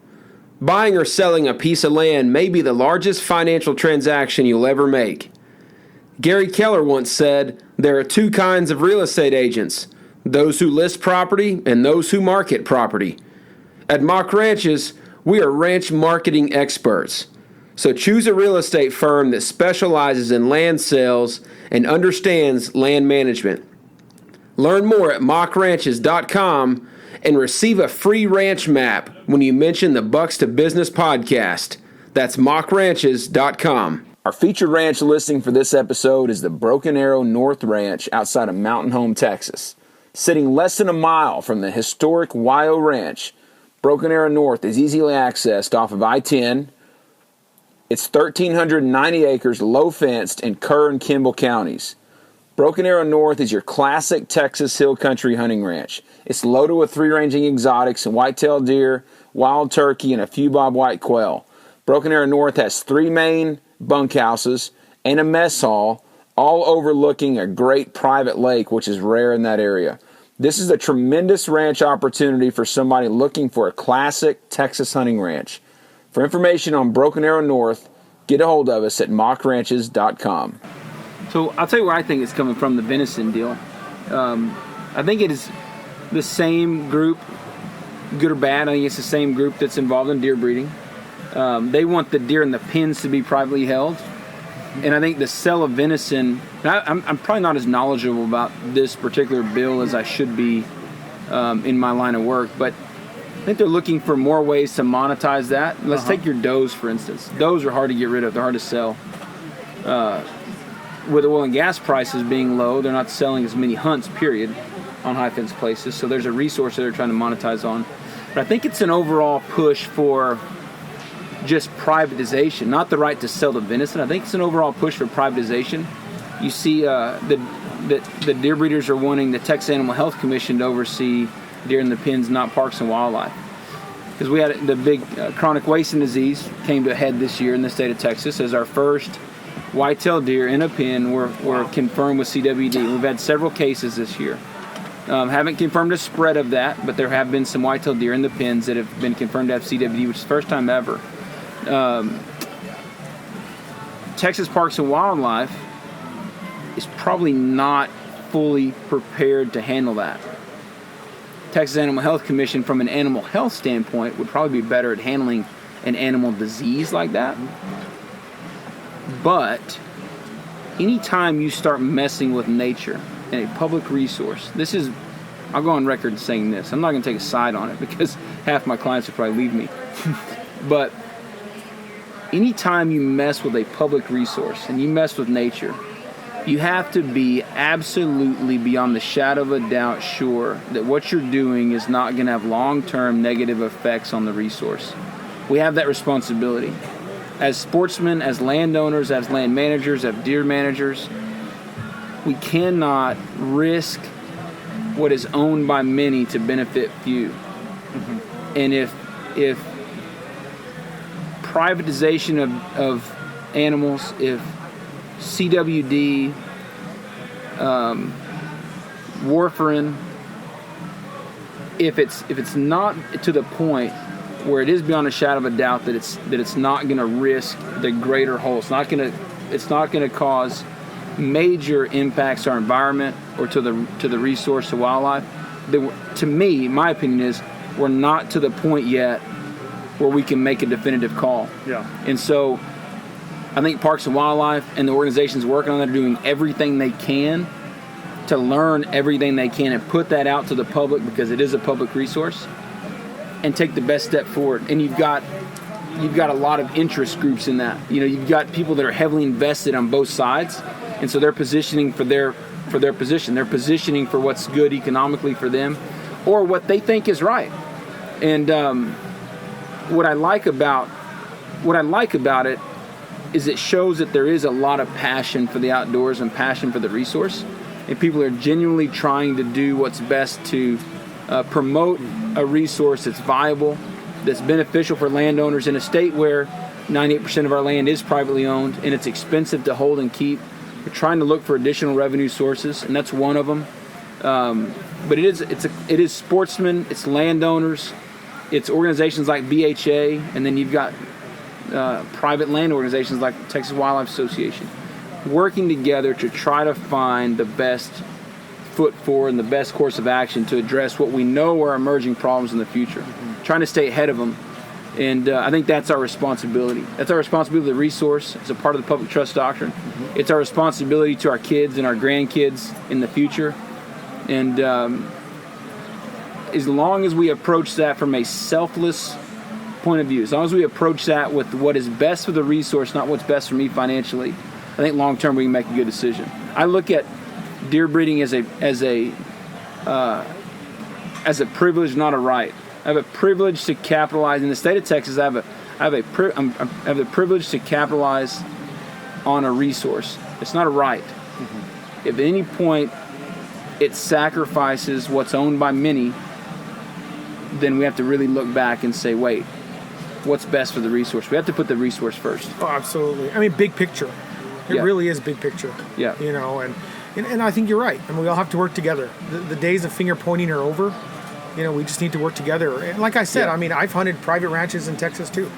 Buying or selling a piece of land may be the largest financial transaction you'll ever make. Gary Keller once said, there are two kinds of real estate agents, those who list property and those who market property. At Mock Ranches, we are ranch marketing experts. So choose a real estate firm that specializes in land sales and understands land management. Learn more at mockranches.com and receive a free ranch map when you mention the Bucks to Business podcast. That's mockranches.com. Our featured ranch listing for this episode is the Broken Arrow North Ranch outside of Mountain Home, Texas. Sitting less than a mile from the historic Wyo Ranch, Broken Arrow North is easily accessed off of I-10. It's 1,390 acres, low-fenced in Kerr and Kimball counties. Broken Arrow North is your classic Texas hill country hunting ranch. It's loaded with three-ranging exotics and white-tailed deer, wild turkey, and a few bobwhite quail. Broken Arrow North has 3 main bunkhouses and a mess hall, all overlooking a great private lake, which is rare in that area. This is a tremendous ranch opportunity for somebody looking for a classic Texas hunting ranch. For information on Broken Arrow North, get a hold of us at mockranches.com. So I'll tell you where I think it's coming from, the venison deal. I think it is the same group, good or bad. I think it's the same group that's involved in deer breeding. They want the deer in the pens to be privately held. And I think the sale of venison, I'm probably not as knowledgeable about this particular bill as I should be in my line of work, but I think they're looking for more ways to monetize that. Let's take your does, for instance. Does are hard to get rid of. They're hard to sell. With oil and gas prices being low, they're not selling as many hunts, period, on high fence places. So there's a resource that they're trying to monetize on. But I think it's an overall push for just privatization, not the right to sell the venison. I think it's an overall push for privatization. You see the deer breeders are wanting the Texas Animal Health Commission to oversee deer in the pens, not Parks and Wildlife. Because we had the big chronic wasting disease came to a head this year in the state of Texas as our first white-tailed deer in a pen were confirmed with CWD. We've had several cases this year. Haven't confirmed a spread of that, but there have been some white-tailed deer in the pens that have been confirmed to have CWD, which is the first time ever. Texas Parks and Wildlife is probably not fully prepared to handle that. Texas Animal Health Commission, from an animal health standpoint, would probably be better at handling an animal disease like that. But anytime you start messing with nature and a public resource, I'll go on record saying this. I'm not going to take a side on it because half my clients would probably leave me. But anytime you mess with a public resource and you mess with nature, you have to be absolutely beyond the shadow of a doubt sure that what you're doing is not going to have long-term negative effects on the resource. We have that responsibility. as sportsmen, as landowners, as land managers, as deer managers, we cannot risk what is owned by many to benefit few. Mm-hmm. And if privatization of animals, if CWD, warfarin, if it's not to the point where it is beyond a shadow of a doubt that it's not going to risk the greater whole, it's not going to cause major impacts to our environment or to the resource, to wildlife. To me, my opinion is we're not to the point yet where we can make a definitive call. Yeah. And so I think Parks and Wildlife and the organizations working on that are doing everything they can to learn everything they can and put that out to the public, because it is a public resource, and take the best step forward. And you've got a lot of interest groups in that. You've got people that are heavily invested on both sides, and so they're positioning for their position. They're positioning for what's good economically for them, or what they think is right. And what I like about it is it shows that there is a lot of passion for the outdoors and passion for the resource, and people are genuinely trying to do what's best to promote a resource that's viable, that's beneficial for landowners in a state where 98% of our land is privately owned and it's expensive to hold and keep. We're trying to look for additional revenue sources, and that's one of them. But it is sportsmen, it's landowners, it's organizations like BHA, and then you've got private land organizations like the Texas Wildlife Association, working together to try to find the best foot forward and the best course of action to address what we know are emerging problems in the future, trying to stay ahead of them. And I think that's our responsibility. That's our responsibility to the resource. It's a part of the public trust doctrine. Mm-hmm. It's our responsibility to our kids and our grandkids in the future. And as long as we approach that from a selfless point of view, as long as we approach that with what is best for the resource, not what's best for me financially, I think long term we can make a good decision. I look at deer breeding as a privilege, not a right. I have a privilege to capitalize in the state of Texas. I have the privilege to capitalize on a resource. It's not a right. Mm-hmm. If at any point it sacrifices what's owned by many, then we have to really look back and say, wait, what's best for the resource? We have to put the resource first. Oh, absolutely. I mean, big picture. It really is big picture. Yeah. And I think you're right. I mean, we all have to work together. The days of finger pointing are over. We just need to work together. And like I said, I mean, I've hunted private ranches in Texas too.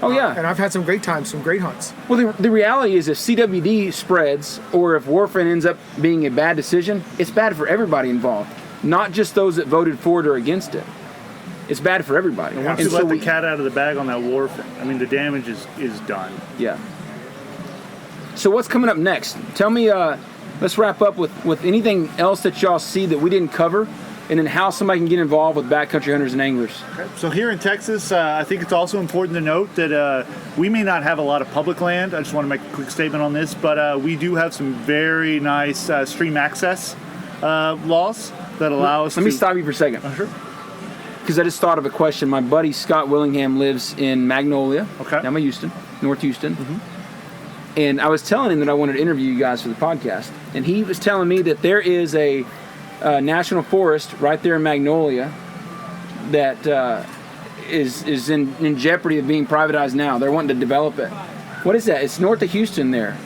Oh, yeah. And I've had some great times, some great hunts. Well, the reality is if CWD spreads or if warfarin ends up being a bad decision, it's bad for everybody involved, not just those that voted for it or against it. It's bad for everybody. And once you let the cat out of the bag on that warfarin, I mean, the damage is done. Yeah. So what's coming up next? Tell me, let's wrap up with anything else that y'all see that we didn't cover, and then how somebody can get involved with backcountry hunters and anglers. Okay. So here in Texas, I think it's also important to note that we may not have a lot of public land. I just want to make a quick statement on this, but we do have some very nice stream access laws that allow us Let me stop you for a second. Sure. Because I just thought of a question. My buddy Scott Willingham lives in Magnolia, okay, down by Houston, North Houston. Mm-hmm. And I was telling him that I wanted to interview you guys for the podcast. And he was telling me that there is a national forest right there in Magnolia that is in jeopardy of being privatized now. They're wanting to develop it. What is that? It's north of Houston there.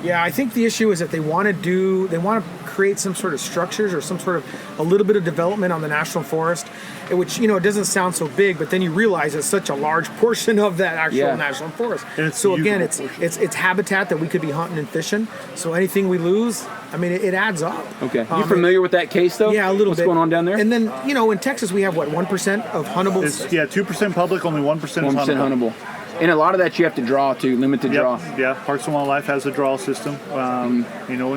Yeah, I think the issue is that they want to create some sort of structures or some sort of a little bit of development on the national forest, which, it doesn't sound so big, but then you realize it's such a large portion of that actual national forest. So again, it's habitat that we could be hunting and fishing. So anything we lose, I mean, it adds up. Okay. You familiar with that case, though? Yeah, a little bit. What's going on down there? And then, in Texas, we have, 1% of huntable? 2% public, only 1% is 1% huntable. And a lot of that you have to draw to, limit the draw. Yeah, Parks and Wildlife has a draw system. And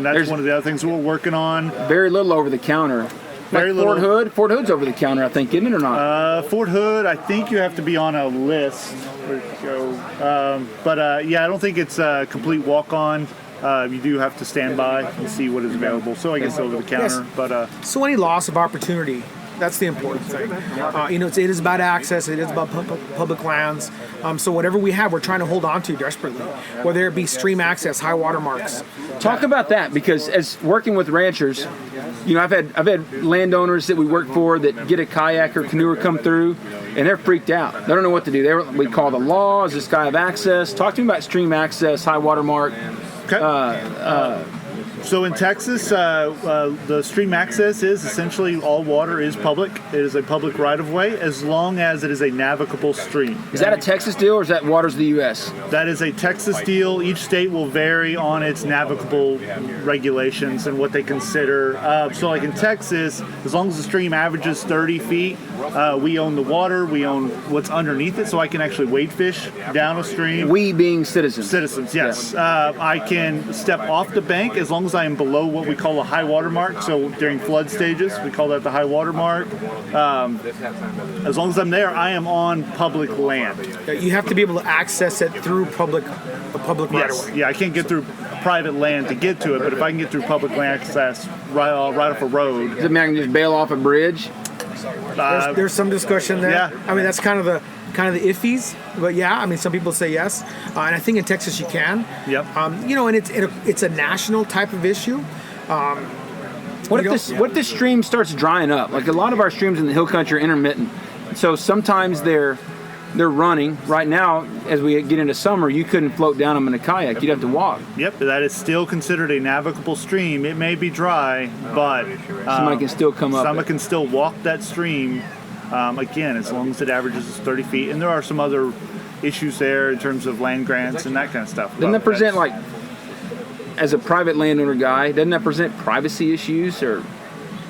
that's one of the other things that we're working on. Very little over the counter. Very little. Fort Hood's over the counter, I think, isn't it, or not? Fort Hood, I think you have to be on a list. Where'd it go? I don't think it's a complete walk-on. You do have to stand by and see what is available. So I guess over the counter. Yes. So any loss of opportunity That's the important thing. It is about access. It is about public lands. So whatever we have, we're trying to hold on to desperately, whether it be stream access, high water marks. Talk about that, because as working with ranchers, I've had landowners that we work for that get a kayak or canoe come through, and they're freaked out. They don't know what to do. We call the law. Does this guy have access? Talk to me about stream access, high water mark. Okay. So in Texas, the stream access is essentially all water is public. It is a public right-of-way as long as it is a navigable stream. Is that a Texas deal, or is that waters of the U.S.? That is a Texas deal. Each state will vary on its navigable regulations and what they consider. So like in Texas, as long as the stream averages 30 feet, we own the water, we own what's underneath it, so I can actually wade fish down a stream. We being citizens. Citizens, yes. I can step off the bank as long as I am below what we call a high water mark. So during flood stages, we call that the high water mark. As long as I'm there, I am on public land. You have to be able to access it through public right away. Yeah, I can't get through private land to get to it, but if I can get through public land access right off a road. Does it mean I can just bail off a bridge? There's some discussion there. Yeah. I mean, that's kind of the iffies, but yeah, I mean, some people say yes, and I think in Texas you can. Yep. And it's a national type of issue. What if this stream starts drying up? Like a lot of our streams in the hill country are intermittent, so sometimes they're running. Right now, as we get into summer, you couldn't float down them in a kayak. You'd have to walk. Yep, that is still considered a navigable stream. It may be dry, but somebody can still come up. Somebody can still walk that stream. Again, as long as it averages 30 feet. And there are some other issues there in terms of land grants and that kind of stuff. Doesn't that present, like, as a private landowner guy, doesn't that present privacy issues or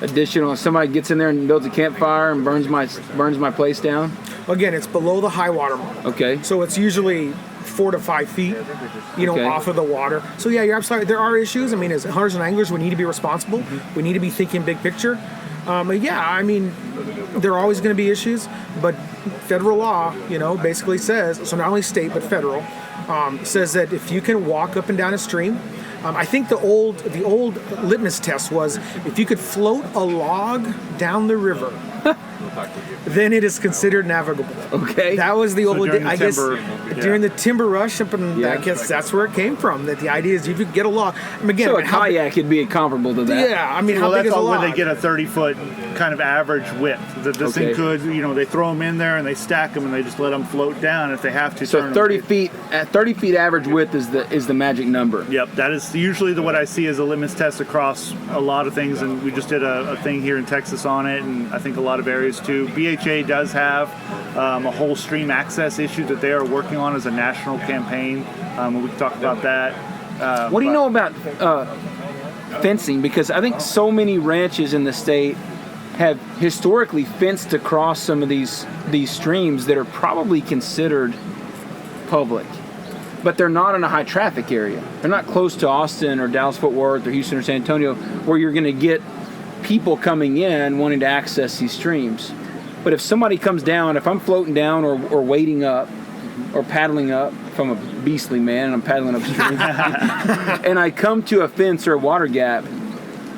additional? If somebody gets in there and builds a campfire and burns my place down? Again, it's below the high water mark. Okay. So it's usually 4 to 5 feet, off of the water. So yeah, you're absolutely. There are issues. I mean, as hunters and anglers, we need to be responsible. Mm-hmm. We need to be thinking big picture. I mean, there are always going to be issues, but federal law, basically says, so not only state but federal, says that if you can walk up and down a stream, I think the old litmus test was if you could float a log down the river, then it is considered navigable. Okay. That was the old, during the timber rush, and I guess that's where it came from. That the idea is if you could get a log. Again, so a kayak could be comparable to that. Yeah, I mean, how big is a log? When they get a 30-foot kind of average width. This thing could, they throw them in there and they stack them and they just let them float down if they have to. So 30 feet average width is the magic number. Yep, that is usually what I see as a litmus test across a lot of things, and we just did a thing here in Texas on it, and I think a lot of areas too. BHA does have a whole stream access issue that they are working on as a national campaign. We can talk about that. What do you know about fencing? Because I think so many ranches in the state have historically fenced across some of these streams that are probably considered public, but they're not in a high traffic area. They're not close to Austin or Dallas-Fort Worth or Houston or San Antonio, where you're going to get people coming in wanting to access these streams. But if somebody comes down, if I'm floating down or wading up or paddling up, if I'm a beastly man and I'm paddling upstream, and I come to a fence or a water gap,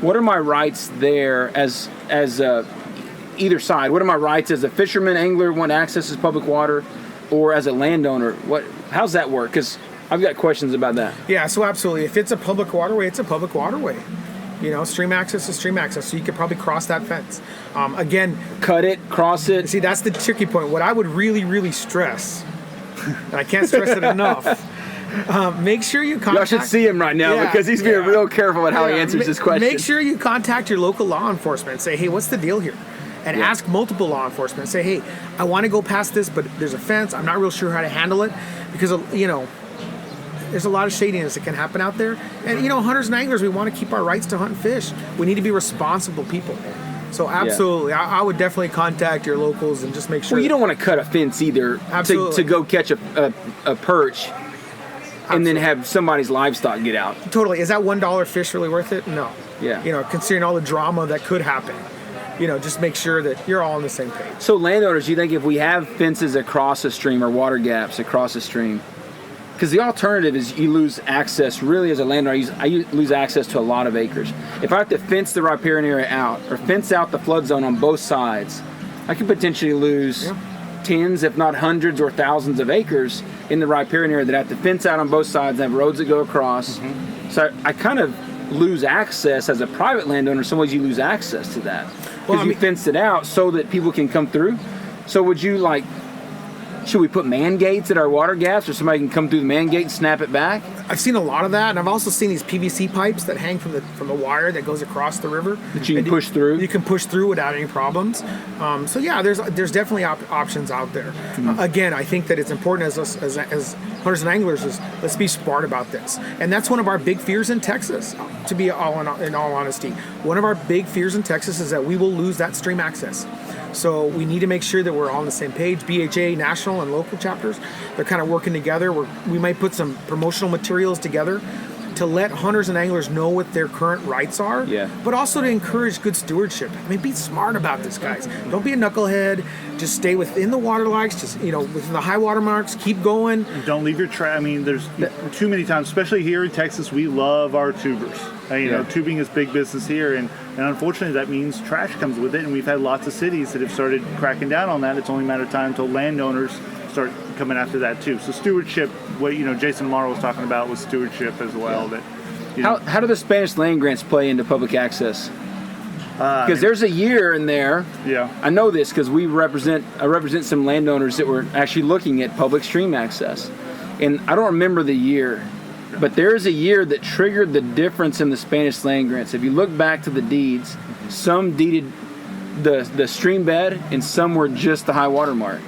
what are my rights there as either side? What are my rights as a fisherman, angler, want access to public water, or as a landowner? How's that work? Because I've got questions about that. Yeah, so absolutely. If it's a public waterway, it's a public waterway. Stream access is stream access, so you could probably cross that fence. Again, cut it, cross it. See, that's the tricky point. What I would really, really stress, and I can't stress it enough, make sure you contact... Y'all should see him right now because he's being real careful about how he answers this question. Make sure you contact your local law enforcement and say, hey, what's the deal here? And ask multiple law enforcement. Say, hey, I want to go past this, but there's a fence. I'm not real sure how to handle it because, there's a lot of shadiness that can happen out there. And, hunters and anglers, we want to keep our rights to hunt and fish. We need to be responsible people. So absolutely, I would definitely contact your locals and just make sure. Well, you don't want to cut a fence either to go catch a perch and then have somebody's livestock get out. Totally. Is that $1 fish really worth it? No. Yeah. Considering all the drama that could happen. Just make sure that you're all on the same page. So landowners, you think if we have fences across a stream or water gaps across a stream, Because the alternative is you lose access. Really, as a landowner, I lose access to a lot of acres. If I have to fence the riparian area out or fence out the flood zone on both sides, I could potentially lose tens, if not hundreds or thousands of acres in the riparian area that I have to fence out on both sides and have roads that go across. So I kind of lose access as a private landowner. In some ways, you lose access to that because you fenced it out so that people can come through. So would you should we put man gates at our water gaps, or somebody can come through the man gate and snap it back? I've seen a lot of that, and I've also seen these PVC pipes that hang from the wire that goes across the river that you can push through. You can push through without any problems. So yeah, there's definitely options out there. Again, I think that it's important as hunters and anglers is let's be smart about this, and that's one of our big fears in Texas. To be in all honesty, one of our big fears in Texas is that we will lose that stream access. So we need to make sure that we're all on the same page. BHA, national and local chapters, they're kind of working together. We might put some promotional materials together to let hunters and anglers know what their current rights are, but also to encourage good stewardship. I mean, be smart about this, guys. Don't be a knucklehead. Just stay within the water lines, just, within the high water marks, keep going. And don't leave your trash. I mean, there's too many times, especially here in Texas, we love our tubers. Tubing is big business here, and unfortunately that means trash comes with it, and we've had lots of cities that have started cracking down on that. It's only a matter of time until landowners start coming after that too. So stewardship, what Jason Morrow was talking about was stewardship as well. How do the Spanish land grants play into public access? Because there's a year in there. I know this because I represent some landowners that were actually looking at public stream access, and I don't remember the year. But there is a year that triggered the difference in the Spanish land grants. If you look back to the deeds, some deeded the stream bed and some were just the high water mark.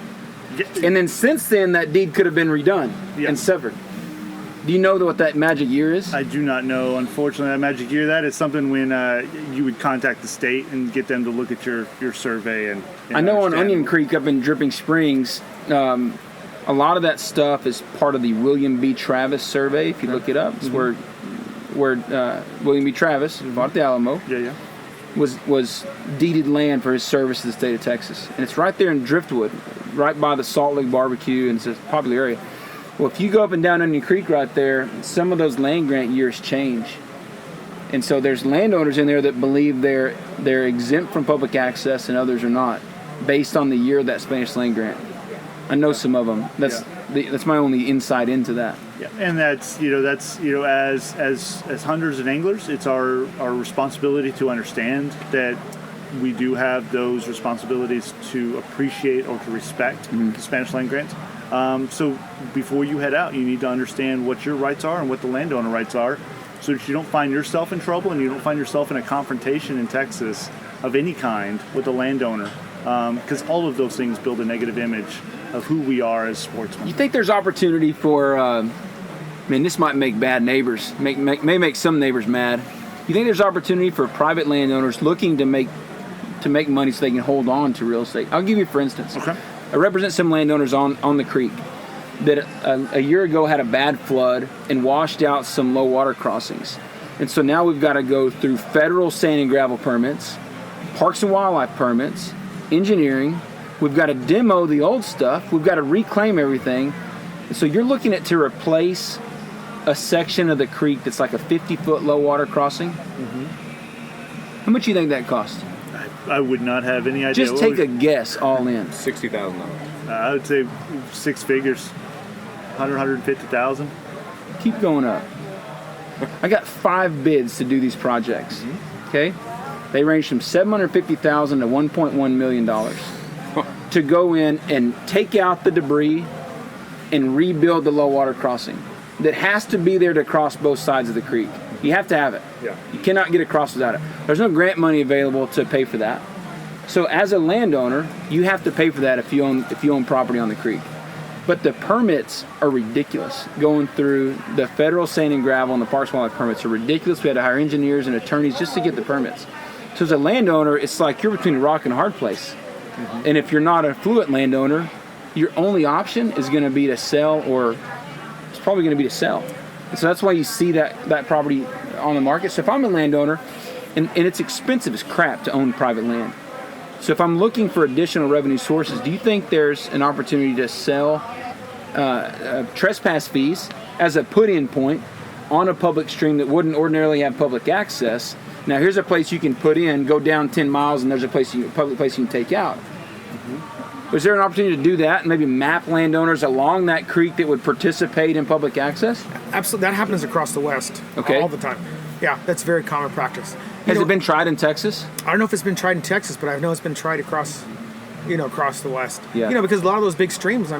And then since then, that deed could have been redone and severed. Do you know what that magic year is? I do not know. Unfortunately, that magic year, that is something when you would contact the state and get them to look at your survey. And I know on Onion Creek up in Dripping Springs, a lot of that stuff is part of the William B. Travis survey. If you look it up, it's where William B. Travis bought the Alamo. Was deeded land for his service to the state of Texas, and it's right there in Driftwood, right by the Salt Lake Barbecue, and it's a popular area. Well, if you go up and down Onion Creek right there, some of those land grant years change, and so there's landowners in there that believe they're exempt from public access, and others are not, based on the year of that Spanish land grant. I know some of them. That's my only insight into that. Yeah, and that's as hunters and anglers, it's our responsibility to understand that we do have those responsibilities to appreciate or to respect the Spanish land grants. So before you head out, you need to understand what your rights are and what the landowner rights are, so that you don't find yourself in trouble and you don't find yourself in a confrontation in Texas of any kind with the landowner, because all of those things build a negative image of who we are as sportsmen. You think there's opportunity for, this might make bad neighbors, may make some neighbors mad. You think there's opportunity for private landowners looking to make money so they can hold on to real estate? I'll give you for instance. Okay. I represent some landowners on the creek that a year ago had a bad flood and washed out some low water crossings. And so now we've got to go through federal sand and gravel permits, parks and wildlife permits, engineering. We've got to demo the old stuff. We've got to reclaim everything. And so you're looking at to replace a section of the creek that's like a 50-foot low water crossing. How much do you think that costs? I would not have any idea. Just take a guess all in. $60,000. I would say six figures, 150,000. Keep going up. I got 5 bids to do these projects. Okay? They range from $750,000 to $1.1 million. To go in and take out the debris and rebuild the low water crossing that has to be there to cross both sides of the creek. You have to have it. You cannot get across without it. There's no grant money available to pay for that. So as a landowner, you have to pay for that if you own property on the creek. But the permits are ridiculous. Going through the federal sand and gravel and the parks and wildlife permits are ridiculous. We had to hire engineers and attorneys just to get the permits. So as a landowner, it's like you're between a rock and a hard place. And if you're not a affluent landowner, your only option is going to be to sell, or it's probably going to be to sell. And so that's why you see that property on the market. So if I'm a landowner, and it's expensive as crap to own private land. So if I'm looking for additional revenue sources, do you think there's an opportunity to sell trespass fees as a put-in point on a public stream that wouldn't ordinarily have public access. Now, here's a place you can put in, go down 10 miles, and there's a public place you can take out. Is there an opportunity to do that and maybe map landowners along that creek that would participate in public access? Absolutely. That happens across the West all the time. Yeah, that's very common practice. Has it been tried in Texas? I don't know if it's been tried in Texas, but I know it's been tried across the West. Yeah. Because a lot of those big streams,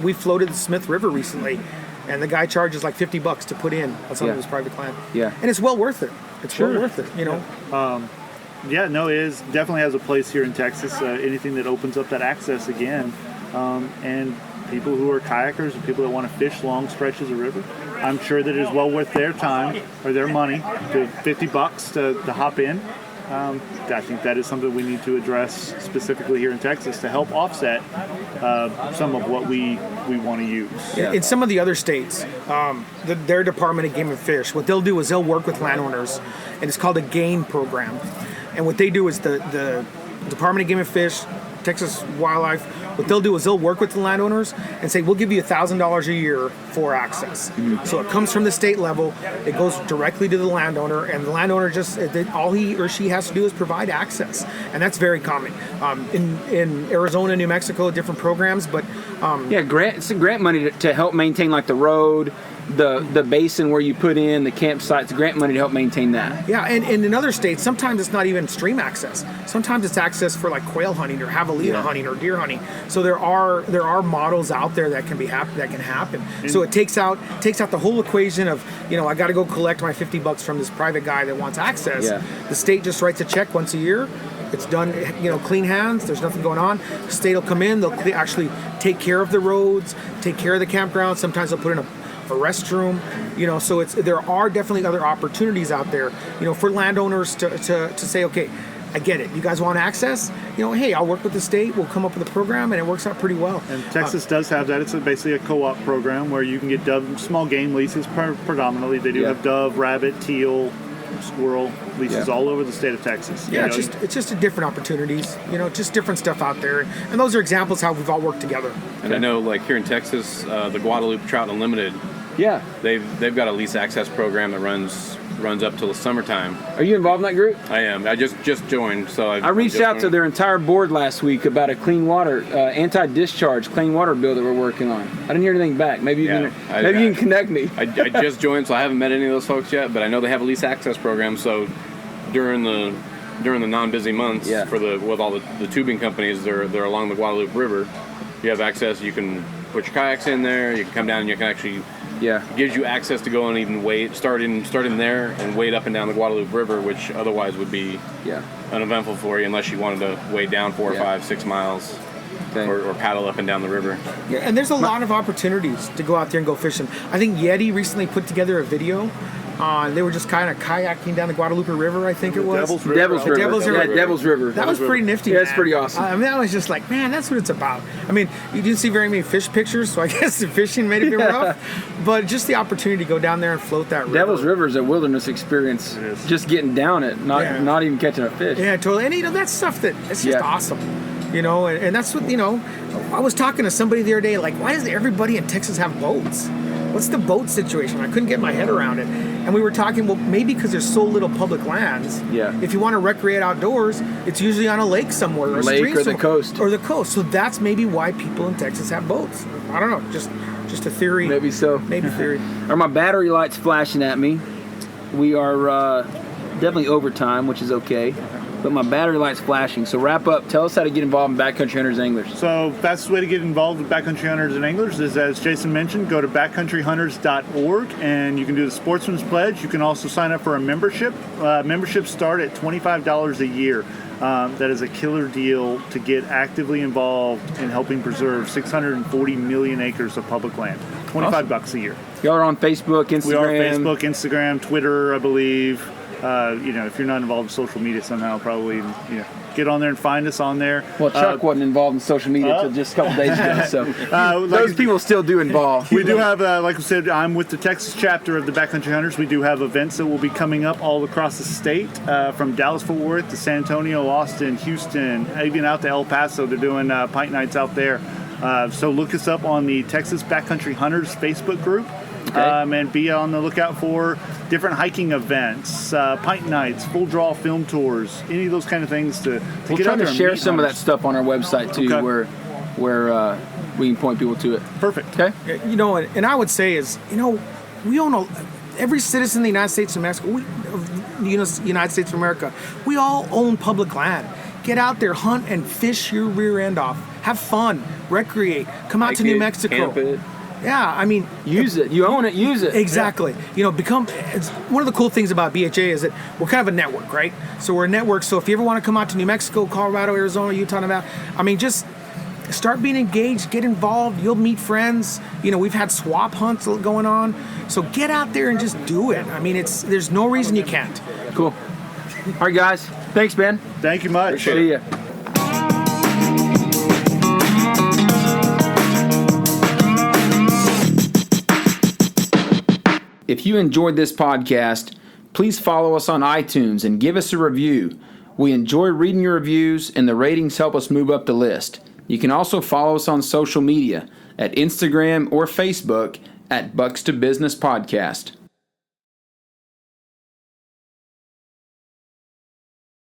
we floated the Smith River recently, and the guy charges like $50 to put in on some of his private land. Yeah. And it's well worth it. It's well worth it, it definitely has a place here in Texas. Anything that opens up that access again, and people who are kayakers and people that want to fish long stretches of river, I'm sure that it is well worth their time or their money to $50 to hop in. I think that is something we need to address specifically here in Texas to help offset some of what we want to use. Yeah. In some of the other states, their Department of Game and Fish, what they'll do is they'll work with landowners, and it's called a GAIN program. And what they do is the Department of Game and Fish, Texas Wildlife, what they'll do is they'll work with the landowners and say, we'll give you $1,000 a year for access. Mm-hmm. So it comes from the state level, it goes directly to the landowner, and the landowner all he or she has to do is provide access. And that's very common. In Arizona, New Mexico, different programs, but... it's grant money to help maintain like the road, the basin where you put in the campsites, grant money to help maintain that. Yeah, and in other states, sometimes it's not even stream access. Sometimes it's access for like quail hunting or javelina hunting or deer hunting. So there are models out there that can happen. So it takes out the whole equation of, I got to go collect my $50 from this private guy that wants access. Yeah. The state just writes a check once a year. It's done, clean hands. There's nothing going on. The state will come in. They'll actually take care of the roads, take care of the campground. Sometimes they'll put in a restroom, so there are definitely other opportunities out there, for landowners to say, okay, I get it. You guys want access? Hey, I'll work with the state. We'll come up with a program, and it works out pretty well. And Texas does have that. It's basically a co-op program where you can get small game leases predominantly. They do have dove, rabbit, teal, squirrel leases all over the state of Texas. Yeah, it's just different opportunities, just different stuff out there. And those are examples how we've all worked together. And I know, like here in Texas, the Guadalupe Trout Unlimited, they've got a lease access program that runs up till the summertime. Are you involved in that group? I am. I just joined, so I reached out to their entire board last week about a clean water, anti-discharge clean water bill that we're working on. I didn't hear anything back. Maybe you can connect me. I just joined, so I haven't met any of those folks yet, but I know they have a lease access program. So during the non-busy months with all the tubing companies, they're along the Guadalupe River. You have access. You can put your kayaks in there. You can come down and you can actually. Gives you access to go and even wade, start in there and wade up and down the Guadalupe River, which otherwise would be uneventful for you unless you wanted to wade down 4 or 5, 6 miles or paddle up and down the river. Yeah, and there's a lot of opportunities to go out there and go fishing. I think Yeti recently put together a video. They were just kind of kayaking down the Guadalupe River, I think it was. Devil's River. Devil's River. That was pretty nifty. Yeah, that's pretty awesome. I was just like, man, that's what it's about. You didn't see very many fish pictures, so I guess the fishing made it a bit rough. But just the opportunity to go down there and float that river. Devil's River is a wilderness experience. It is. Just getting down it, not even catching a fish. Yeah, totally. And that's stuff it's just awesome. And that's what, I was talking to somebody the other day, like, why does everybody in Texas have boats? What's the boat situation? I couldn't get my head around it. And we were talking, well, maybe because there's so little public lands. Yeah. If you want to recreate outdoors, it's usually on a lake somewhere. Or a lake stream or the coast. Or the coast. So that's maybe why people in Texas have boats. I don't know. Just a theory. Maybe so. Maybe theory. Are my battery lights flashing at me? We are definitely overtime, which is okay. But my battery light's flashing. So wrap up. Tell us how to get involved in Backcountry Hunters and Anglers. So fastest way to get involved with Backcountry Hunters and Anglers is, as Jason mentioned, go to backcountryhunters.org and you can do the Sportsman's Pledge. You can also sign up for a membership. Memberships start at $25 a year. That is a killer deal to get actively involved in helping preserve 640 million acres of public land. $25 a year. Y'all are on Facebook, Instagram. We are Facebook, Instagram, Twitter, I believe. If you're not involved in social media somehow, probably get on there and find us on there. Well, Chuck wasn't involved in social media until just a couple days ago, so those people still do involve. We do have, like I said, I'm with the Texas chapter of the Backcountry Hunters. We do have events that will be coming up all across the state, from Dallas-Fort Worth to San Antonio, Austin, Houston, even out to El Paso. They're doing pint nights out there. So look us up on the Texas Backcountry Hunters Facebook group. And be on the lookout for different hiking events, pint nights, full draw film tours, any of those kind of things to we'll get try out there to and share meet some hunters. of that stuff on our website too, where we can point people to it. Perfect. Okay. You know, and I would say is, you know, we own every citizen in the United States of Mexico, United States of America, we all own public land. Get out there, hunt and fish your rear end off. Have fun, recreate, come out to New Mexico. Camp it. Yeah, I mean, Use it. You own it. Use it. exactly. You know, it's one of the cool things about BHA is that we're kind of a network, right? So we're a network. So if you ever want to come out to New Mexico, Colorado, Arizona, Utah, Nevada, I mean, just start being engaged, get involved. You'll meet friends. You know, we've had swap hunts going on. So get out there and just do it. I mean, there's no reason you can't. Cool. All right, guys. Thanks, Ben. Thank you much. See ya. If you enjoyed this podcast, please follow us on iTunes and give us a review. We enjoy reading your reviews, and the ratings help us move up the list. You can also follow us on social media at Instagram or Facebook at Bucks to Business Podcast.